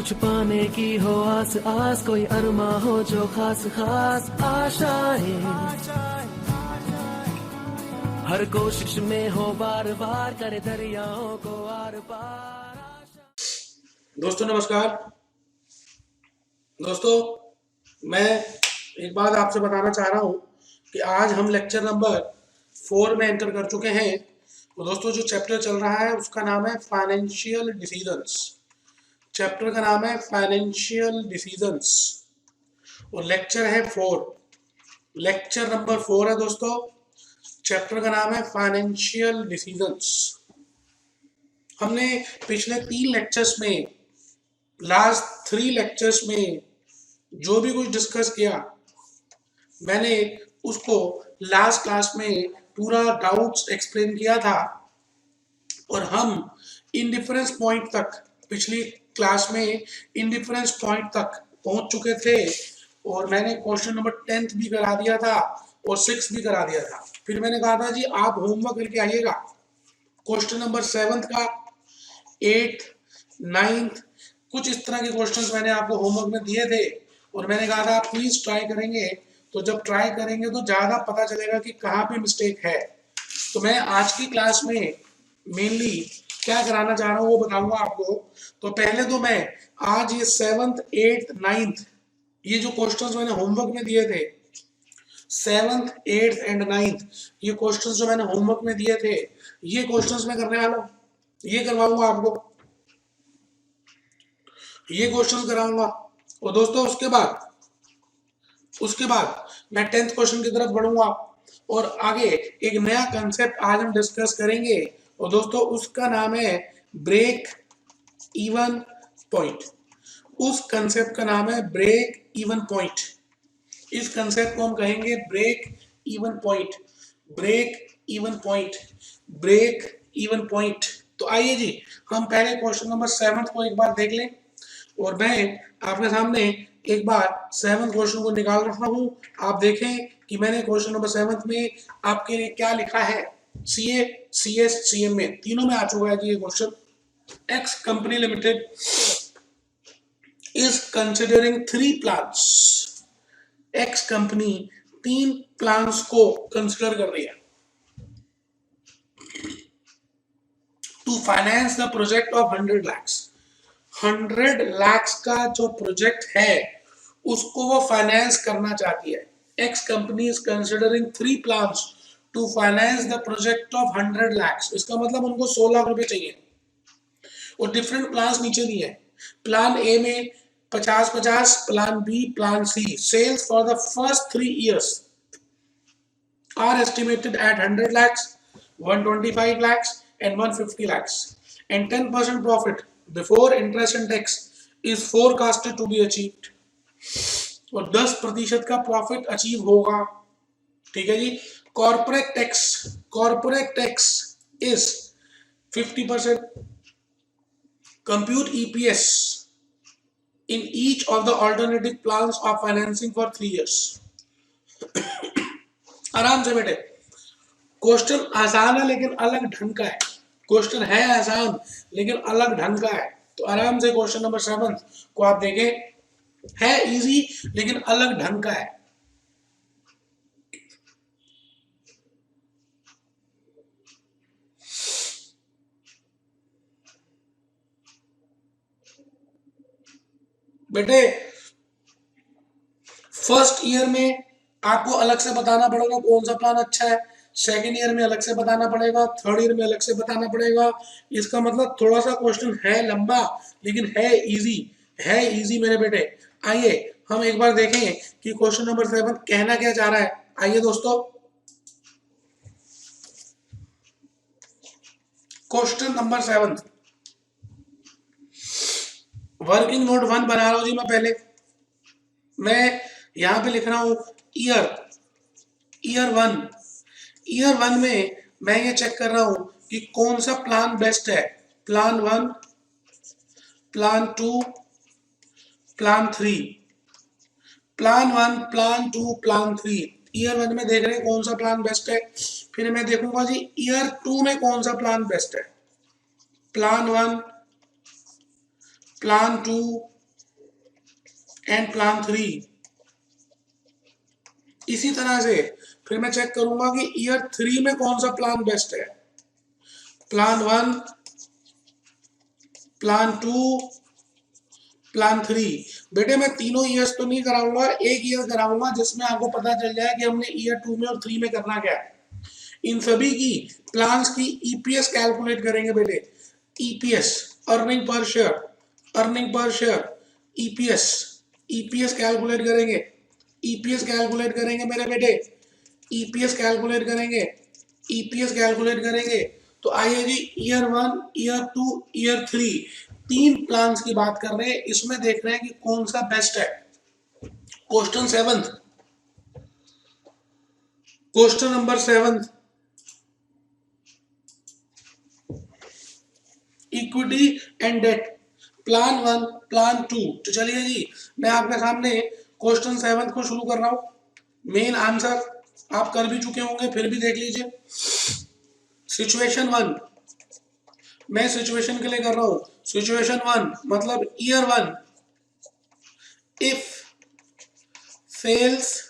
कुछ पाने की हो आस आस, कोई अरमा हो जो खास खास आशाएं, हर कोशिश में हो बार बार, करे दरियाओं को आर पार। दोस्तों नमस्कार। दोस्तों मैं एक बात आपसे बताना चाह रहा हूँ कि आज हम लेक्चर नंबर 4 में एंटर कर चुके हैं। तो दोस्तों जो चैप्टर चल रहा है उसका नाम है फाइनेंशियल डिसीजंस। चैप्टर का नाम है फाइनेंशियल डिसीजंस और लेक्चर है 4। लेक्चर नंबर 4 है दोस्तों। चैप्टर का नाम है फाइनेंशियल डिसीजंस। हमने पिछले 3 लेक्चर्स में, लास्ट 3 लेक्चर्स में जो भी कुछ डिस्कस किया, मैंने उसको लास्ट क्लास में पूरा डाउट्स एक्सप्लेन किया था और हम इंडिफरेंस पॉइंट तक, पिछली क्लास में इंडिफरेंस पॉइंट तक पहुंच चुके थे और मैंने क्वेश्चन नंबर 10th भी करा दिया था और 6 भी करा दिया था। फिर मैंने कहा था जी आप होमवर्क करके आइएगा क्वेश्चन नंबर 7 का, 8th, 9th, कुछ इस तरह के क्वेश्चंस मैंने आपको होमवर्क में दिए थे और मैंने कहा था आप प्लीज ट्राई करेंगे। तो जब ट्राई करेंगे तो ज्यादा पता चलेगा कि कहाँ पे मिस्टेक है। तो मैं आज की क्लास में मेनली क्या कराना चाह रहा हूँ वो बताऊंगा आपको। तो पहले तो मैं आज ये 7th, 8th, 9th ये जो क्वेश्चंस मैंने होमवर्क में दिए थे, 7th, 8th एंड 9th ये क्वेश्चंस जो मैंने होमवर्क में दिए थे, ये क्वेश्चंस मैं करने वाला हूँ, ये करवाऊंगा आपको, ये क्वेश्चन कराऊंगा। और दोस्तों उसके बाद मैं 10th क्वेश्चन की तरफ बढ़ूंगा और आगे एक नया कंसेप्ट आज हम डिस्कस करेंगे और दोस्तों उसका नाम है ब्रेक इवन पॉइंट। उस कंसेप्ट का नाम है ब्रेक इवन पॉइंट। इस कंसेप्ट को हम कहेंगे break even point, break even point, break even point. तो आइए जी हम पहले क्वेश्चन नंबर 7 को एक बार देख लें और मैं आपके सामने एक बार 7th क्वेश्चन को निकाल रहा हूं। आप देखें कि मैंने क्वेश्चन नंबर 7 में आपके लिए क्या लिखा है। सीए, सीएस, सीएमए तीनों में आ चुका है जी ये question. X company limited is considering 3 plans. X company 3 plans को कंसिडर कर रही है to finance the project of 100 lakhs। 100 lakhs का जो प्रोजेक्ट है उसको वो फाइनेंस करना चाहती है। X company is considering 3 plans to finance the project of 100 lakhs। इसका मतलब उनको 100 लाख रुपए चाहिए और डिफरेंट प्लान्स नीचे दिए हैं। प्लान ए में 50-50, plan B, plan C. Sales for the first 3 years are estimated at 100 lakhs, 125 lakhs and 150 lakhs, and 10% profit before interest and tax is forecasted to be achieved। और 10% का profit achieve होगा। ठीक है जी। Corporate tax is 50%। Compute EPS in each of the alternative plans of financing for 3 years। आराम से बैठे, question आसान है लेकिन अलग ढंग का है। क्वेश्चन है आसान लेकिन अलग ढंग का है। तो आराम से क्वेश्चन नंबर 7 को आप देखें, है इजी लेकिन अलग ढंग का है। बेटे फर्स्ट ईयर में आपको अलग से बताना पड़ेगा कौन सा प्लान अच्छा है, सेकेंड ईयर में अलग से बताना पड़ेगा, थर्ड ईयर में अलग से बताना पड़ेगा। इसका मतलब थोड़ा सा क्वेश्चन है लंबा लेकिन है इजी, है इजी मेरे बेटे। आइए हम एक बार देखें कि क्वेश्चन नंबर 7 कहना क्या चाह रहा है। आइए दोस्तों क्वेश्चन नंबर 7 वर्किंग नोट 1 बना रहा हूं जी। मैं पहले मैं यहां पे लिख रहा हूं ईयर वन में मैं ये चेक कर रहा हूं कि कौन सा प्लान बेस्ट है। Plan 1, plan 2, plan 3, plan 1, plan 2, plan 3। Year 1 में देख रहे हैं कौन सा प्लान बेस्ट है। फिर मैं देखूंगा जी ईयर 2 में कौन सा प्लान बेस्ट है। Plan 1, plan 2, and plan 3। इसी तरह से फिर मैं चेक करूंगा कि ईयर 3 में कौन सा प्लान बेस्ट है। Plan 1, plan 2, plan 3। बेटे मैं तीनों ईयर्स तो नहीं कराऊंगा, एक ईयर कराऊंगा जिसमें आपको पता चल जाए कि हमने ईयर 2 में और 3 में करना क्या है। इन सभी की प्लान्स की ईपीएस कैलकुलेट करेंगे बेटे। EPS, earning per share, earning per share, EPS, EPS calculate करेंगे, ईपीएस कैलकुलेट करेंगे मेरे बेटे, ईपीएस कैलकुलेट करेंगे, ईपीएस कैलकुलेट करेंगे। तो आइए जी, ईयर 1, ईयर 2, ईयर 3, तीन प्लान्स की बात कर रहे हैं, इसमें देख रहे हैं कि कौन सा बेस्ट है। Question 7, question number 7, equity and debt, plan 1, plan 2। तो चलिए जी, मैं आपके सामने क्वेश्चन 7 को शुरू कर रहा हूं। मेन आंसर आप कर भी चुके होंगे, फिर भी देख लीजिए। सिचुएशन 1, मैं सिचुएशन के लिए कर रहा हूं। सिचुएशन 1 मतलब year 1, if sales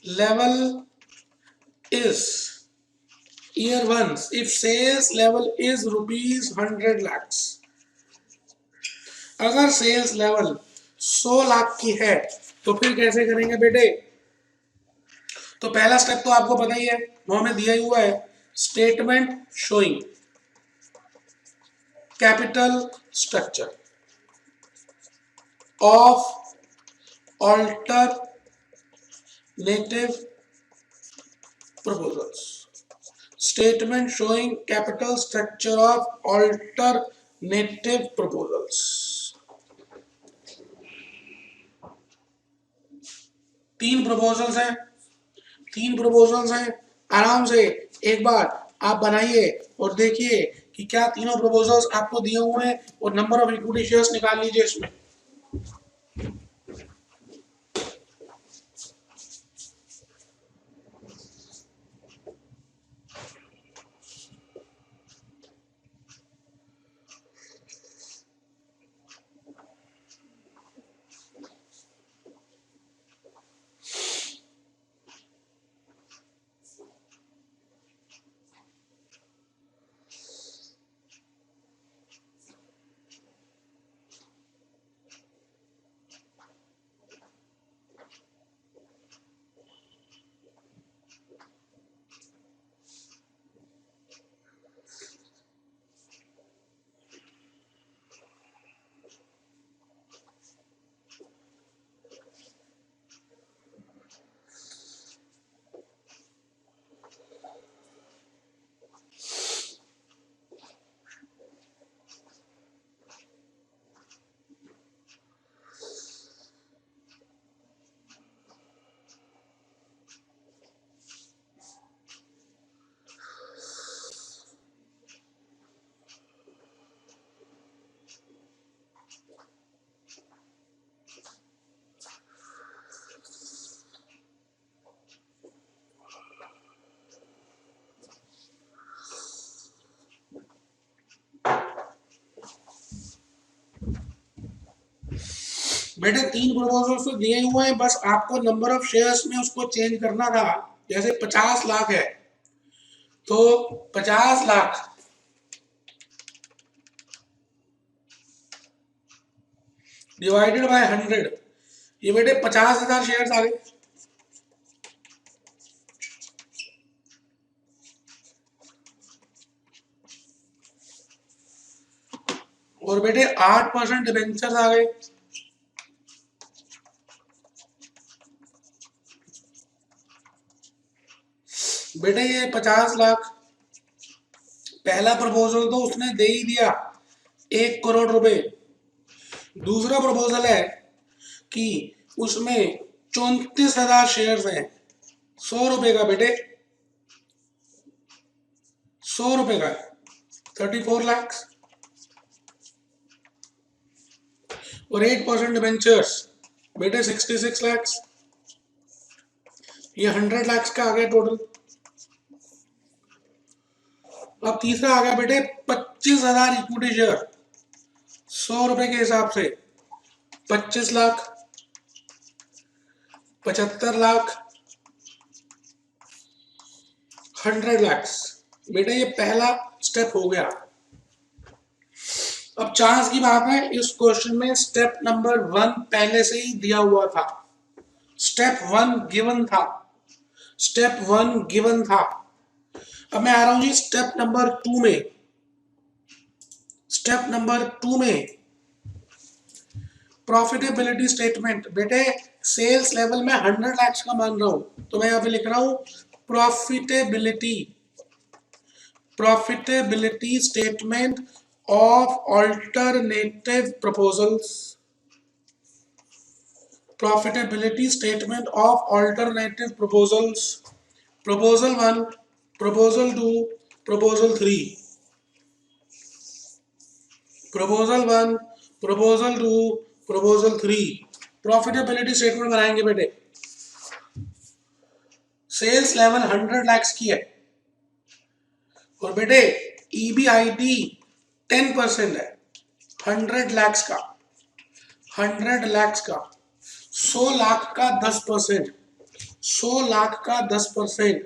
level is, year 1 if sales level is rupees 100 lakhs। अगर सेल्स लेवल 100 लाख की है तो फिर कैसे करेंगे बेटे। तो पहला स्टेप तो आपको पता ही है, वो हमें दिया ही हुआ है। Statement showing capital structure of alternative proposals, statement showing capital structure of alternative proposals. तीन प्रपोजल्स हैं, तीन प्रपोजल्स हैं। आराम से एक बार आप बनाइए और देखिए कि क्या तीनों प्रपोजल्स आपको दिए हुए हैं, और नंबर ऑफ इक्विटी शेयर्स निकाल लीजिए इसमें। बेटे तीन प्रपोजल्स तो दिए हुए हैं, बस आपको नंबर ऑफ शेयर्स में उसको चेंज करना था। जैसे 50 लाख है तो 50 लाख डिवाइडेड बाय 100, ये बेटे 50,000 शेयर्स आ गए। और बेटे 8% डिबेंचर्स आ गए। बेटे ये 50 लाख, पहला प्रपोजल तो उसने दे ही दिया 1 करोड़ रुपए। दूसरा प्रपोजल है कि उसमें 34,000 शेयर्स हैं, 100 रुपए का बेटे, 100 रुपए का 34 लाख। और 8% डिबेंचर्स बेटे 66 लाख, ये 100 लाख का आ गया टोटल। अब तीसरा आ गया बेटे 25,000 इक्विटी शेयर, 100 रुपए के हिसाब से 25 लाख। 75 लाख, 100 lakhs। बेटा ये पहला स्टेप हो गया। अब चांस की बात है, इस क्वेश्चन में स्टेप नंबर 1 पहले से ही दिया हुआ था, स्टेप 1 गिवन था, स्टेप 1 गिवन था। अब मैं आ रहा हूं जी स्टेप नंबर 2 में। स्टेप नंबर 2 में प्रॉफिटेबिलिटी स्टेटमेंट। बेटे सेल्स लेवल में 100 लाख का मान रहा हूं, तो मैं यहां पे लिख रहा हूं profitability, profitability statement of alternative proposals, profitability statement of alternative proposals, proposal 1, proposal 2, proposal 3, proposal 1, proposal 2, proposal 3। Profitability statement बनाएंगे बेटे। सेल्स लेवल 100 लाख की है और बेटे ईबीआईटी 10% है 100 लाख का, 100 लाख का, 100 लाख का 10%, 100 लाख का 10%।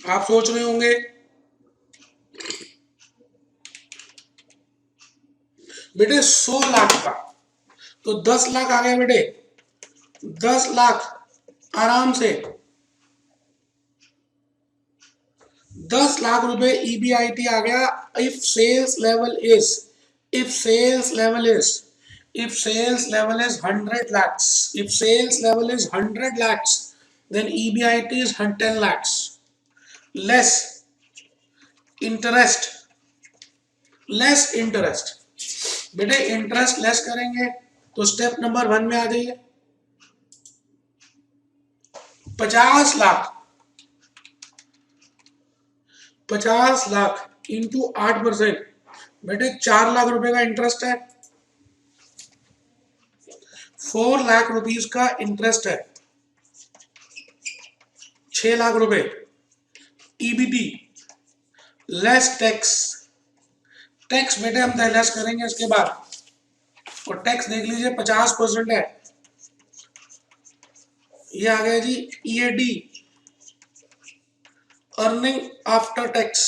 आप सोच रहे होंगे बेटे 100 लाख का तो 10 लाख आ गया बेटे, 10 लाख आराम से 10 लाख रुपए ईबीआईटी आ गया। If sales level is, if sales level is, if sales level is 100 lakhs, if sales level is 100 lakhs, then EBIT is 10 lakhs less interest, less interest। बेटे इंटरेस्ट लेस करेंगे तो स्टेप नंबर 1 में आ जाइए। 50 lakh, 50 lakh into 8%, बेटे 4 लाख रुपए का interest है, 4 lakh rupees का इंटरेस्ट है, 6 लाख रुपए ईबीटी लेस टैक्स। टैक्स बेटे हम लेस करेंगे इसके बाद, और टैक्स देख लीजिए 50% है, ये आ गया जी EAT earning after tax,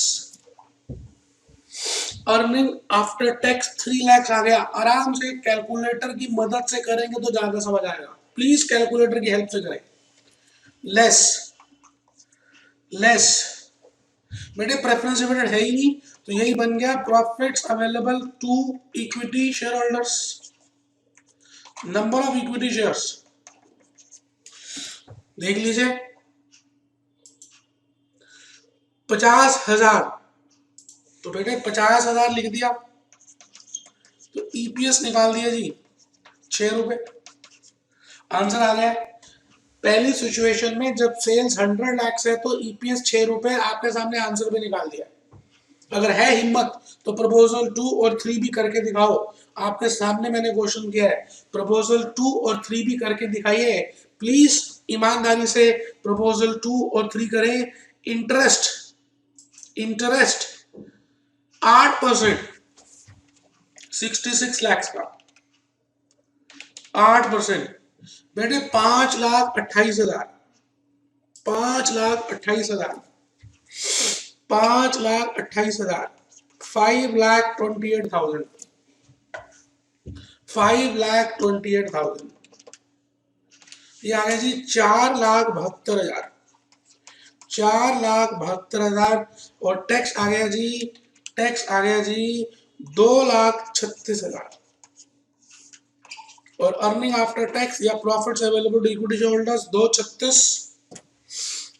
earning after tax 3 lakh आ गया। आराम से कैलकुलेटर की मदद से करेंगे तो ज्यादा समझ आएगा, प्लीज कैलकुलेटर की हेल्प से करें। लेस, लेस बेटे प्रेफरेंस डिविडेंड है ही नहीं, तो यही बन गया profits available to equity share holders, number of equity shares देख लीजिए 50,000, तो बेटे 50,000 लिख दिया तो ईपीएस निकाल दिया जी 6 रुपए, आंसर आ गया। पहली सिचुएशन में जब सेल्स 100 लाख है तो ईपीएस 6 रुपए, आपके सामने आंसर भी निकाल दिया। अगर है हिम्मत तो प्रपोजल 2 और 3 भी करके दिखाओ, आपके सामने मैंने क्वेश्चन किया है, प्रपोजल 2 और 3 भी करके दिखाइए प्लीज, ईमानदारी से प्रपोजल 2 और 3 करें। इंटरेस्ट, इंटरेस्ट 8%, 66 लाख का 8%, बेटे 5,28,000, 5,28,000, 5,28,000, 5,28,000, 5,28,000, ये आ गया जी 4,72,000, 4,72,000, और टैक्स आ गया जी, टैक्स आ गया जी 2,36,000, और अर्निंग आफ्टर टैक्स या profits available to equity share holders 236,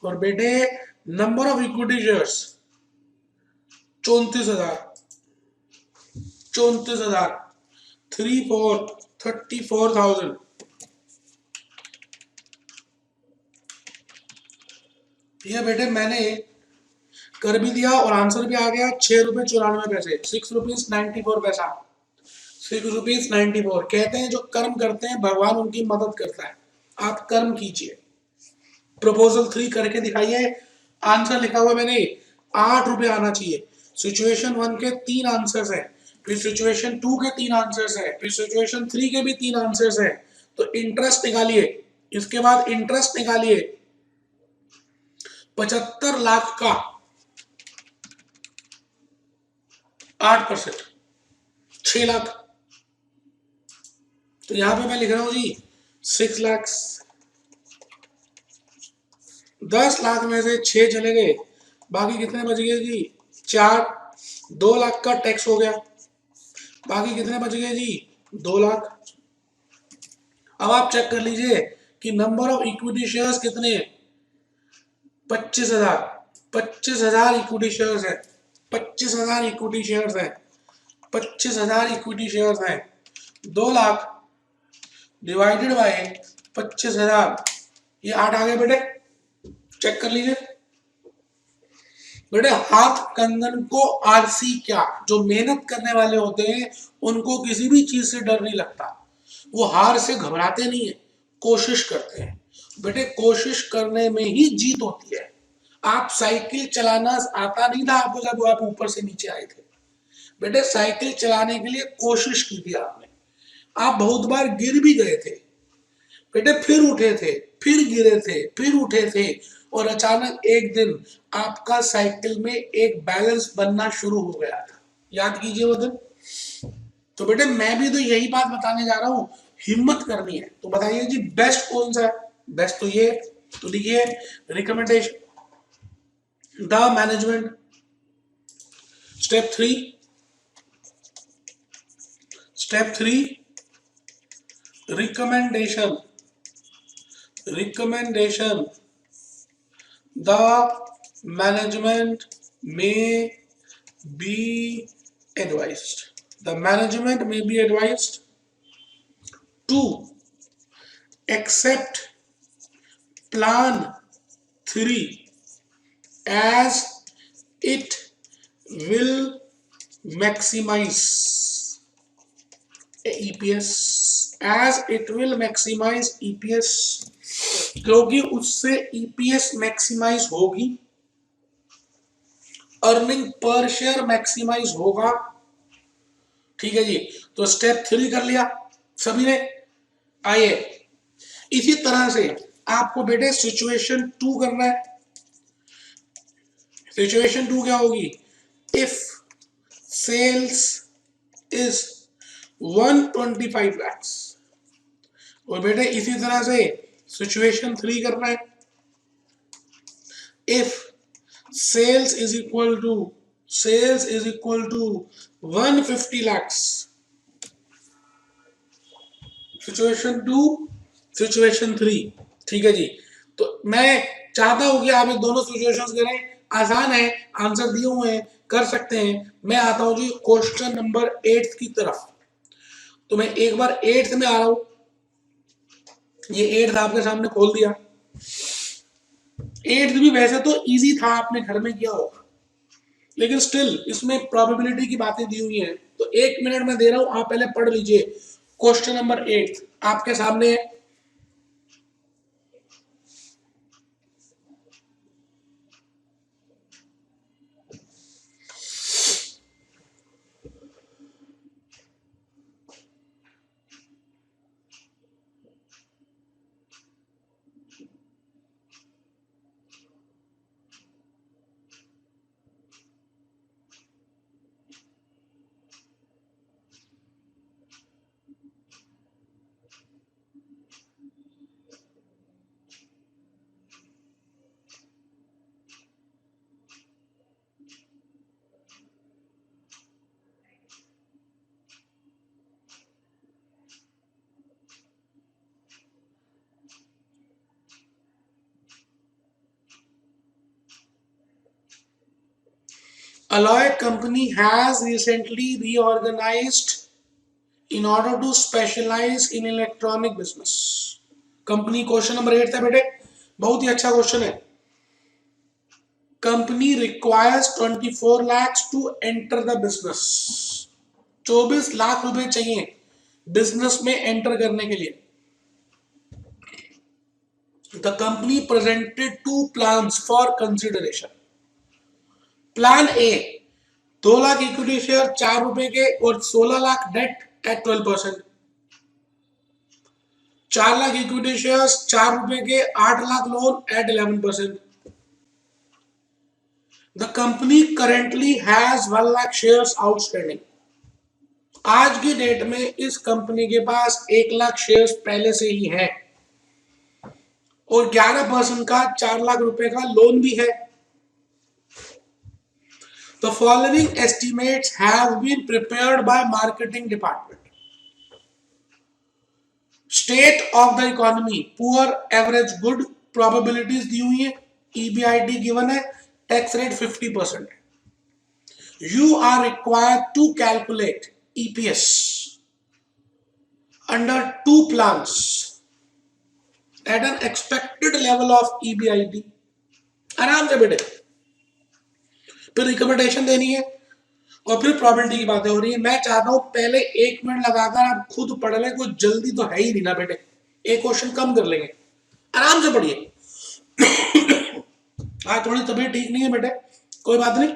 और बेटे नंबर ऑफ इक्विटी शेयर्स 34,000, 34,000, 34,000। ये बेटे मैंने कर भी दिया और आंसर भी आ गया 6 रुपए 94 पैसे, 6 रुपीज 94 पैसा, 6 रुपीज 94। कहते हैं जो कर्म करते हैं भगवान उनकी मदद करता है, आप कर्म कीजिए। प्रपोजल 3 करके दिखाइए, आंसर लिखा हुआ मैंने 8 रुपए आना चाहिए। सिचुएशन 1 के 3 आंसर्स हैं, फिर सिचुएशन 2 के 3 आंसर्स है, फिर सिचुएशन 3 के भी 3 आंसर्स है। तो इंटरेस्ट निकालिए, इसके बाद इंटरेस्ट निकालिए 75 लाख का 8%, 6 लाख। तो यहां पे मैं लिख रहा हूं जी 6 लाख। 10 लाख में से 6 चले गए, बाकी कितने बच गए जी 4। 2 लाख का टैक्स हो गया, बाकी कितने बच गए जी 2 लाख। अब आप चेक कर लीजिए कि नंबर ऑफ इक्विटी शेयर्स कितने हैं, 25,000। 25,000 इक्विटी शेयर्स है, 25,000 इक्विटी शेयर्स है, 25,000 इक्विटी शेयर्स है। 2 लाख डिवाइडेड बाय 25,000, ये 8 आ गए बेटे। चेक कर लीजिए बेटे। हाथ कंगन को आलसी क्या, जो मेहनत करने वाले होते हैं उनको किसी भी चीज से डर नहीं लगता, वो हार से घबराते नहीं है, कोशिश करते हैं। बेटे कोशिश करने में ही जीत होती है। आप साइकिल चलाना आता नहीं था आपको जब आप ऊपर से नीचे आए थे, बेटे साइकिल चलाने के लिए कोशिश की थी आपने। आप बहुत बार गिर भी गए थे बेटे, फिर उठे थे, फिर गिरे थे, फिर उठे थे, और अचानक एक दिन आपका साइकिल में एक बैलेंस बनना शुरू हो गया था। याद कीजिए वो दिन। तो बेटे मैं भी तो यही बात बताने जा रहा हूं, हिम्मत करनी है। तो बताइए जी बेस्ट कौन सा है? बेस्ट तो ये, तो देखिए recommendation the management. Step 3 recommendation the management may be advised to accept plan 3 as it will maximize EPS, क्योंकि उससे EPS मैक्सिमाइज होगी, अर्निंग पर शेयर मैक्सिमाइज होगा। ठीक है जी, तो स्टेप 3 कर लिया सभी ने। आइए इसी तरह से आपको बेटे सिचुएशन 2 करना है। सिचुएशन 2 क्या होगी? इफ सेल्स इज 125 lakhs, और बेटे इसी तरह से सिचुएशन 3 करना है। If sales is equal to 150 lakhs, situation 2 situation 3। ठीक है जी, तो मैं चाहता हूं कि आप ये दोनों सिचुएशंस करें, आसान है, आंसर दिए हुए हैं, कर सकते हैं। मैं आता हूं जी क्वेश्चन नंबर 8 की तरफ। तो मैं एक बार 8 में आ रहा हूं, ये 8 आपके सामने खोल दिया। 8 भी वैसे तो इजी था, आपने घर में किया होगा, लेकिन स्टिल इसमें प्रोबेबिलिटी की बातें दी हुई हैं। तो 1 मिनट में दे रहा हूं, आप पहले पढ़ लीजिए। क्वेश्चन नंबर 8 आपके सामने है। Alloy company has recently reorganized in order to specialize in electronic business. Company, question number 8 था बेटे, बहुत ही अच्छा क्वेश्चन है। Company requires 24 lakhs to enter the business. 24 lakh रुपए चाहिए बिजनेस में एंटर करने के लिए। The company presented 2 plans for consideration. Plan A, 2 lakh equity share 4 रुपए के और 16 lakh debt at 12%। 4 lakh equity shares 4 रुपए के, 8 lakh loan at 11%। The company currently has 1 lakh shares outstanding. आज की डेट में इस कंपनी के पास 1 लाख शेयर्स पहले से ही है और 11% का 4 लाख रुपए का लोन भी है। The following estimates have been prepared by marketing department. State of the economy, poor, average, good, probabilities दी हुई है, EBIT given है, tax rate 50%. You are required to calculate EPS under 2 plans at an expected level of EBIT. आराम से बेटे, फिर recommendation देनी है और फिर प्रॉबिलिटी की बातें हो रही है। मैं चाहता हूं पहले 1 मिनट लगाकर आप खुद पढ़ लें, कोई जल्दी तो है ही नहीं ना बेटे, एक क्वेश्चन कम कर लेंगे, आराम से पढ़िए। आज थोड़ी तबीयत ठीक नहीं है बेटे, कोई बात नहीं,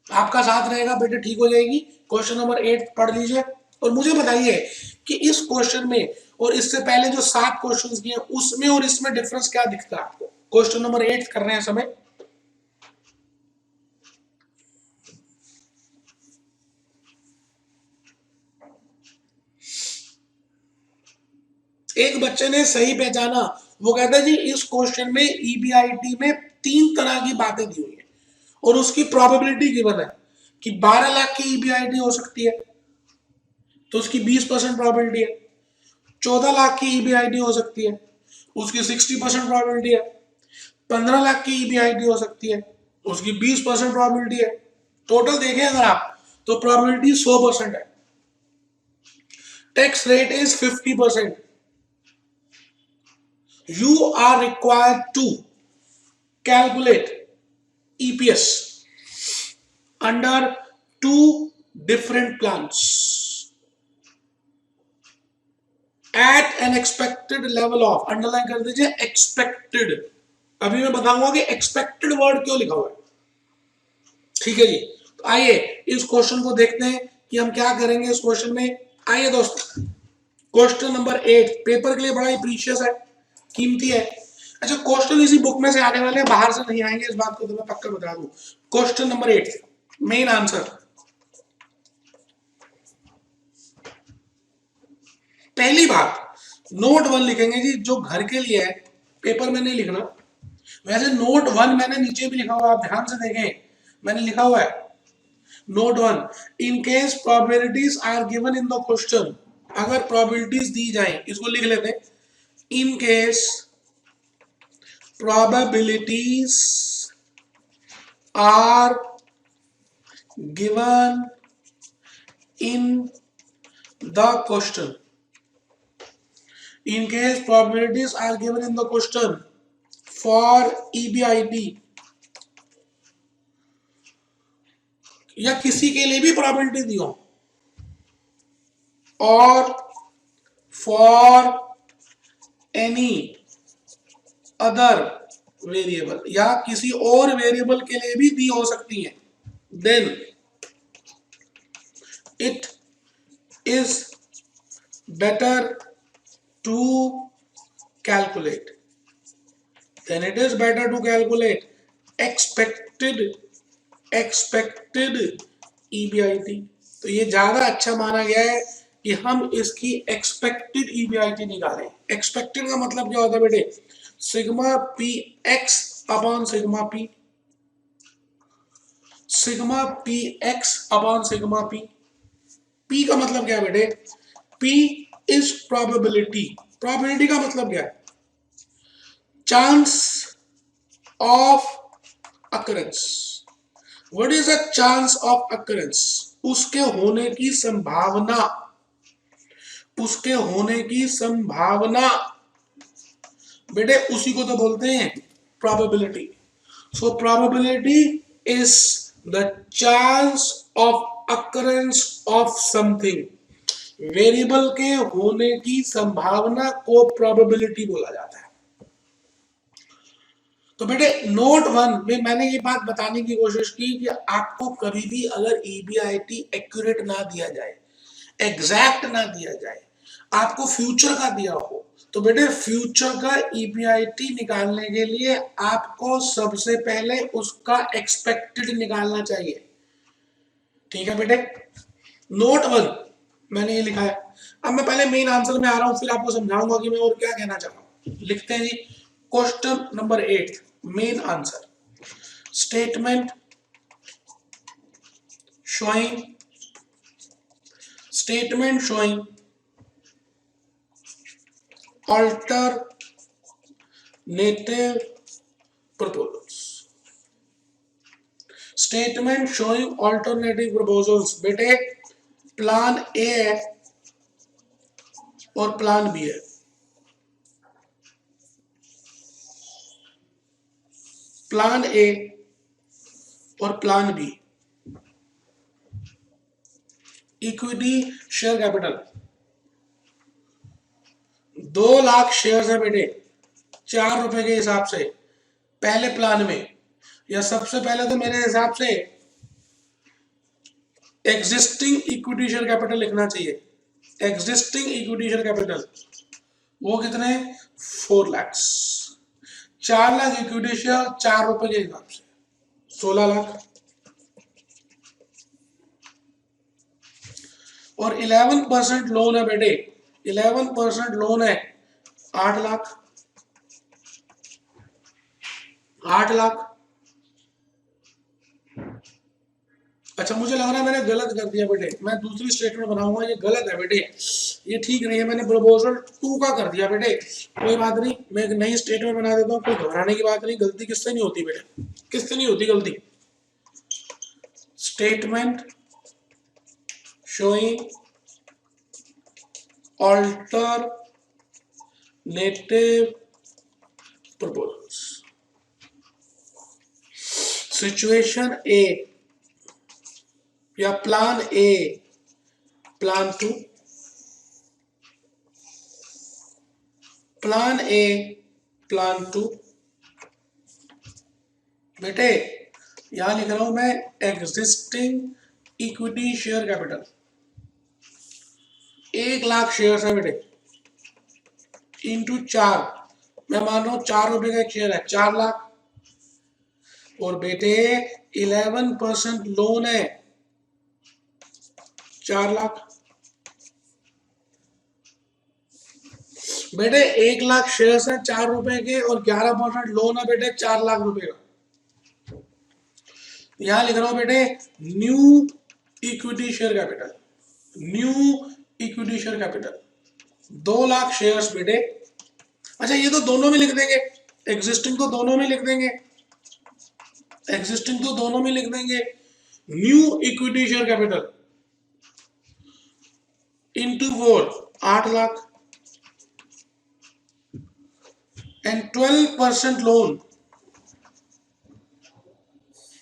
आपका साथ रहेगा बेटे, ठीक हो जाएगी। क्वेश्चन नंबर 8 पढ़ लीजिए और मुझे बताइए कि इस क्वेश्चन में और इससे पहले जो 7 क्वेश्चंस किए उसमें और इसमें डिफरेंस क्या दिखता है आपको। क्वेश्चन नंबर 8 कर रहे हैं समय। एक बच्चे ने सही पहचाना, वो कहता है जी इस क्वेश्चन में ईबीआईटी में 3 तरह की बातें दी हुई है और उसकी प्रोबेबिलिटी गिवन है कि 12 लाख की ईबीआईटी हो सकती है तो उसकी 20% प्रोबेबिलिटी है, 14 लाख की ईबीआईटी हो सकती है उसकी 60% प्रोबेबिलिटी है, 15 लाख की ईबीआईटी हो सकती है उसकी 20% प्रोबेबिलिटी है। टोटल देखें अगर आप तो प्रोबेबिलिटी 100% है। Tax rate is 50%। You are required to calculate EPS under 2 different plans at an expected level of, underline कर दीजिए expected। अभी मैं बताऊंगा कि expected वर्ड क्यों लिखा हुआ है, ठीक है जी। तो आइए इस क्वेश्चन को देखते हैं कि हम क्या करेंगे इस क्वेश्चन में। आइए दोस्तों, क्वेश्चन नंबर 8 पेपर के लिए बड़ा ही प्रीशियस है, कीमती है। अच्छा, क्वेश्चन इसी बुक में से आने वाले हैं, बाहर से नहीं आएंगे, इस बात को तो मैं पक्का बता दूं। क्वेश्चन नंबर 8 मेन आंसर, पहली बात नोट 1 लिखेंगे जी, जो घर के लिए है, पेपर में नहीं लिखना। वैसे नोट 1 मैंने नीचे भी लिखा हुआ है, आप ध्यान से देखें, मैंने लिखा हुआ है note 1, in case probabilities are given in the question, अगर प्रोबेबिलिटीज दी जाए, इसको लिख लेते हैं, in case probabilities are given in the question, in case probabilities are given in the question for EBIT या किसी के लिए भी प्रोबेबिलिटी दी हो और for any other वेरिएबल या किसी और वेरिएबल के लिए भी दी हो सकती है, then it is better to calculate, then it is better to calculate expected EBIT। तो ये ज्यादा अच्छा माना गया है कि हम इसकी एक्सपेक्टेड ईबीआईटी निकालें। एक्सपेक्टेड का मतलब क्या होता है बेटे, sigma P x upon sigma P, sigma P x upon sigma P. P का मतलब क्या है बेटे, पी इज प्रोबेबिलिटी। प्रोबेबिलिटी का मतलब क्या है, chance of occurrence. What is the chance of occurrence, उसके होने की संभावना, उसके होने की संभावना बेटे, उसी को तो बोलते हैं probability. So probability is the chance of occurrence of something, variable के होने की संभावना को प्रोबेबिलिटी बोला जाता है। तो बेटे नोट वन में मैंने ये बात बताने की कोशिश की कि आपको कभी भी अगर ईबीआईटी एक्यूरेट ना दिया जाए, एग्जैक्ट ना दिया जाए, आपको फ्यूचर का दिया हो, तो बेटे फ्यूचर का ईबीआईटी निकालने के लिए आपको सबसे पहले उसका एक्सपेक्टेड निकालना चाहिए। ठीक है बेटे, नोट वन मैंने ये लिखा है। अब मैं पहले मेन आंसर में आ रहा हूं, फिर आपको समझाऊंगा कि मैं और क्या कहना चाह रहा हूं। लिखते हैं जी, question number 8 main answer, statement showing alternative proposals, statement showing alternative proposals. बेटे प्लान ए है और प्लान बी है। प्लान ए और plan B, equity share capital 2 lakh share है बेटे, 4 रुपए के हिसाब से पहले प्लान में। या सबसे पहले तो मेरे हिसाब से एग्जिस्टिंग इक्विटी शेयर कैपिटल लिखना चाहिए। एग्जिस्टिंग इक्विटी शेयर कैपिटल वो कितने, 4 लाख। 4 लाख इक्विटी शेयर 4 रुपए के हिसाब से 16 लाख। और 11% लोन है बेटे, 11% लोन है 8 लाख। 8 लाख। अच्छा मुझे लग रहा है मैंने गलत कर दिया बेटे, मैं दूसरी स्टेटमेंट बनाऊंगा, ये गलत है बेटे, ये ठीक नहीं है, मैंने प्रपोजल 2 का कर दिया बेटे। कोई बात नहीं, मैं एक नई स्टेटमेंट बना देता हूँ, कोई घबराने की बात नहीं, गलती किससे नहीं होती बेटे, किससे नहीं होती गलती। Statement showing alternative proposals, situation A या plan A, plan 2, plan A, plan 2। बेटे यहां लिख रहा हूं मैं existing equity share capital 1 lakh share है बेटे, इंटू 4, मैं मान रहा हूं 4 रुपए का एक शेयर है, 4 लाख। और बेटे 11% लोन है 4 लाख। बेटे 1 लाख शेयर्स है 4 रुपए के और 11% लोन है बेटे 4 लाख रुपए का। यहां लिख रहा हूं बेटे new equity share capital, new equity share capital 2 lakh shares बेटे। अच्छा ये तो दोनों में लिख देंगे, एग्जिस्टिंग तो दोनों में लिख देंगे, एग्जिस्टिंग तो दोनों में लिख देंगे। New equity share capital into 4 8 lakh and 12% loan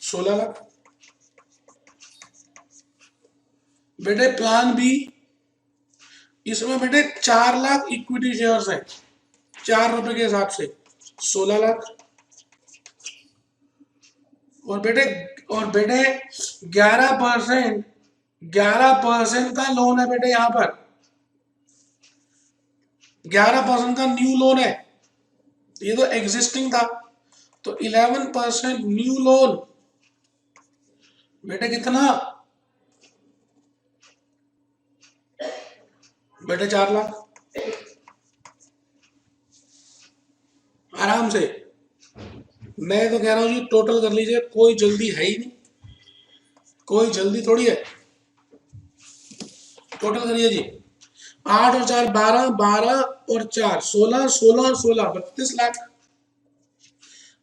16 lakh. बेटे प्लान बी, इसमें बेटे 4 लाख इक्विटी शेयर्स हैं 4 रुपए के हिसाब से 16 लाख। और बेटे 11% का लोन है बेटे, यहां पर 11% का न्यू लोन है, ये तो एग्जिस्टिंग था, तो 11% न्यू लोन बेटे कितना, बेटे 4 लाख। आराम से, मैं तो कह रहा हूं जी टोटल कर लीजिए, कोई जल्दी है ही नहीं, कोई जल्दी थोड़ी है। टोटल करिए जी, 8 और 4 12, 12 और 4 16, 16 और 16 32 लाख।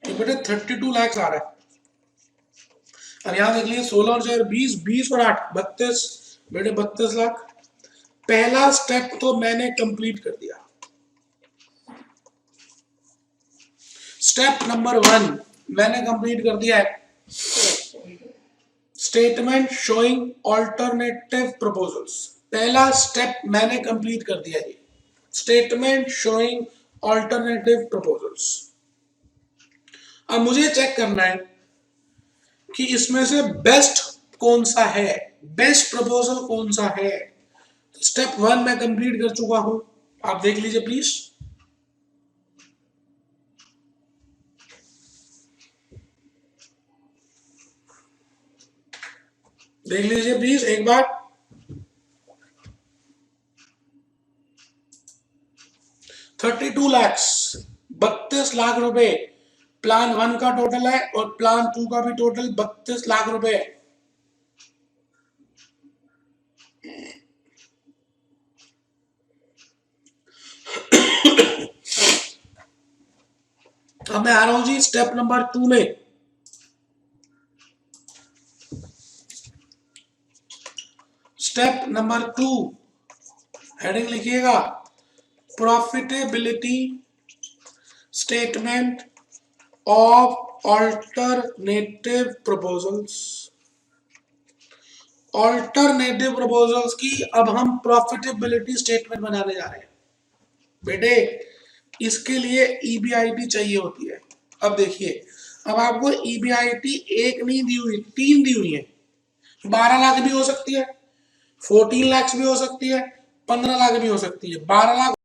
तो बेटे 32 लाख आ रहा है। अब यहां देख लीजिए 16 और 4 20, 20 और 8 32, बेटे 32 लाख। पहला स्टेप तो मैंने कंप्लीट कर दिया। स्टेप नंबर 1 मैंने कंप्लीट कर दिया है, स्टेटमेंट शोइंग ऑल्टरनेटिव प्रपोजल्स। पहला स्टेप मैंने कंप्लीट कर दिया जी, स्टेटमेंट शोइंग ऑल्टरनेटिव प्रपोजल्स। अब मुझे चेक करना है कि इसमें से बेस्ट कौन सा है, बेस्ट प्रपोजल कौन सा है। स्टेप 1 मैं कंप्लीट कर चुका हूं, आप देख लीजिए प्लीज। देख लीजिए प्लीज एक बार। ₹32 लाख रुपए प्लान 1 का टोटल है और प्लान 2 का भी टोटल 32 लाख रुपए है। अब मैं आ रहा हूं जी स्टेप नंबर 2 में। स्टेप नंबर 2 हेडिंग लिखिएगा, profitability statement of alternative proposals. Alternative proposals की अब हम प्रॉफिटेबिलिटी स्टेटमेंट बनाने जा रहे हैं। बेटे इसके लिए ईबीआईटी चाहिए होती है। अब देखिए, अब आपको ईबीआईटी एक नहीं दी हुई, 3 दी हुई है। 12 लाख भी हो सकती है, 14 लाख भी हो सकती है, 15 लाख भी हो सकती है। 12 लाख